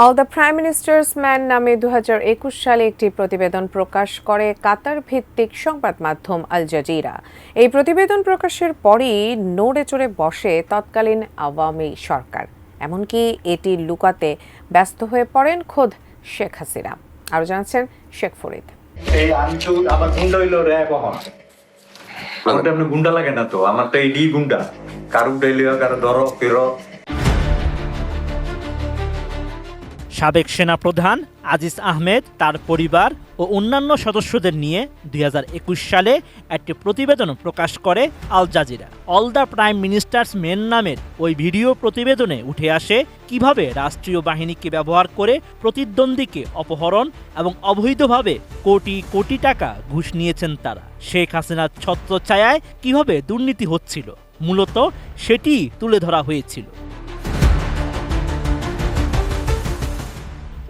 All the prime ministers man নামে 2021 সালে একটি প্রতিবেদন প্রকাশ করে কাতার ভিত্তিক সংবাদ মাধ্যম আল জাজিরা। এই প্রতিবেদন প্রকাশের পরই নড়ে চড়ে বসে তৎকালীন আওয়ামী সরকার, এমনকি এটি লুকাতে ব্যস্ত হয়ে পড়েন খোদ শেখ হাসিনা। আরও জানাচ্ছেন শেখ ফরিদ। এই আমার গুন্ডা হইলো র্যাব আমার তো এমনি গুন্ডা লাগে না, তো আমার তো এই গুন্ডা কারো ডেলিও কারো ধরো ফেরো। সাবেক সেনাপ্রধান আজিজ আহমেদ, তার পরিবার ও অন্যান্য সদস্যদের নিয়ে 2021 সালে একটি প্রতিবেদন প্রকাশ করে Al Jazeera. All the prime minister's men নামের ওই ভিডিও প্রতিবেদনে উঠে আসে কিভাবে রাষ্ট্রীয় বাহিনীকে ব্যবহার করে প্রতিদ্বন্দ্বীকে অপহরণ এবং অবৈধভাবে কোটি কোটি টাকা ঘুষ নিয়েছেন তারা। শেখ হাসিনার ছত্রছায়ায় কিভাবে দুর্নীতি হচ্ছিল, মূলত সেটি তুলে ধরা হয়েছিল।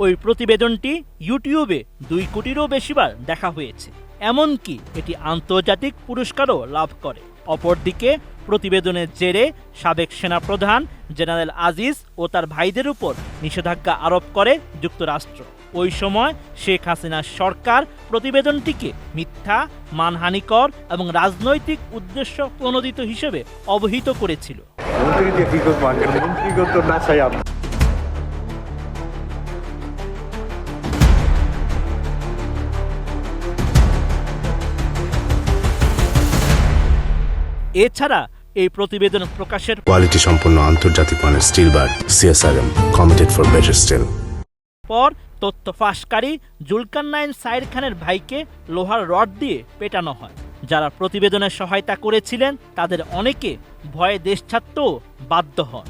ওই প্রতিবেদনটি ইউটিউবে 2 কোটিরও বেশিবার দেখা হয়েছে, এমনকি এটি আন্তর্জাতিক পুরস্কারও লাভ করে। অপরদিকে প্রতিবেদনের জেরে সাবেক সেনাপ্রধান জেনারেল আজিজ ও তার ভাইদের উপর নিষেধাজ্ঞা আরোপ করে যুক্তরাষ্ট্র। ওই সময় শেখ হাসিনার সরকার প্রতিবেদনটিকে মিথ্যা, মানহানিকর এবং রাজনৈতিক উদ্দেশ্য প্রণোদিত হিসেবে অবহিত করেছিল। এছাড়া এই প্রতিবেদন প্রকাশের কোয়ালিটি সম্পন্ন আন্তর্জাতিক মানের still bar CSRM committed for better still পর তথ্য ফাঁসকারী জুলকারনাইন সাইর খানের ভাইকে লোহার রড দিয়ে পেটানো হয়। যারা প্রতিবেদনে সহায়তা করেছিলেন তাদের অনেকে ভয়ে দেশ ছাড়তেও বাধ্য হন।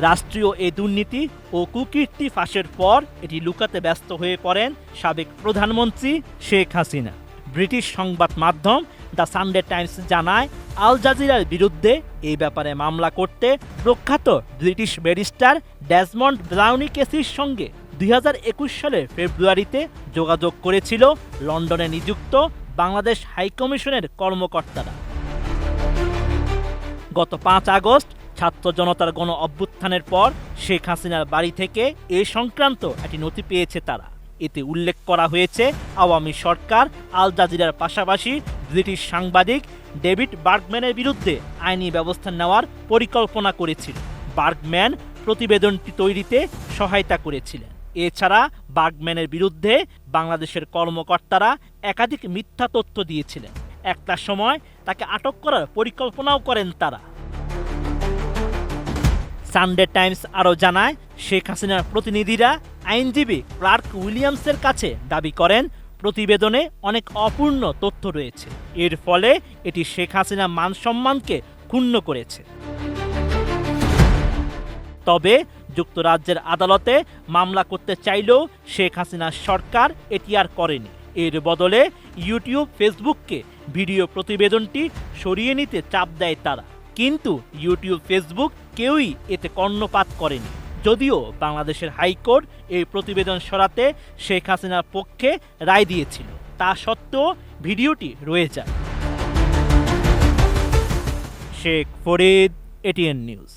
রাষ্ট্রীয় এই দুর্নীতি ও কুকীর্তি ফাঁসের পর এটি লুকাতে ব্যস্ত হয়ে পড়েন সাবেক প্রধানমন্ত্রী শেখ হাসিনা। ব্রিটিশ সংবাদ মাধ্যম দ্য সানডে টাইমস জানায়, আল জাজিরার বিরুদ্ধে এই ব্যাপারে মামলা করতে প্রখ্যাত ব্রিটিশ ব্যারিস্টার ডেসমন্ড ব্রাউনি কেসির সঙ্গে 2021 সালের ফেব্রুয়ারিতে যোগাযোগ করেছিল লন্ডনে নিযুক্ত বাংলাদেশ হাইকমিশনের কর্মকর্তারা। গত 5 আগস্ট ছাত্র জনতার গণ অভ্যুত্থানের পর শেখ হাসিনার বাড়ি থেকে এ সংক্রান্ত একটি নথি পেয়েছে তারা। এতে উল্লেখ করা হয়েছে আওয়ামী সরকার আল জাজিরার পাশাপাশি ব্রিটিশ সাংবাদিক ডেভিড বার্গম্যানের বিরুদ্ধে আইনি ব্যবস্থা নেওয়ার পরিকল্পনা করেছিল। বার্গম্যান প্রতিবেদনটি তৈরিতে সহায়তা করেছিলেন। এছাড়া বার্গম্যানের বিরুদ্ধে বাংলাদেশের কর্মকর্তারা একাধিক মিথ্যা তথ্য দিয়েছিলেন। একটা সময় তাকে আটক করার পরিকল্পনাও করেন তারা। সানডে টাইমস আরও জানায়, শেখ হাসিনার প্রতিনিধিরা আইনজীবী ক্লার্ক উইলিয়ামসের কাছে দাবি করেন প্রতিবেদনে অনেক অপূর্ণ তথ্য রয়েছে, এর ফলে এটি শেখ হাসিনার মান সম্মানকে ক্ষুণ্ণ করেছে। তবে যুক্তরাজ্যের আদালতে মামলা করতে চাইলেও শেখ হাসিনার সরকার এটি আর করেনি। এর বদলে ইউটিউব, ফেসবুককে ভিডিও প্রতিবেদনটি সরিয়ে নিতে চাপ দেয় তারা, কিন্তু ইউটিউব, ফেসবুক কেউই এতে কর্ণপাত করেনি। যদিও বাংলাদেশের হাইকোর্ট এই প্রতিবেদন সরাতে শেখ হাসিনার পক্ষে রায় দিয়েছিল, তা সত্ত্বেও ভিডিওটি রয়ে যায়। Sheikh Farid, ATN news.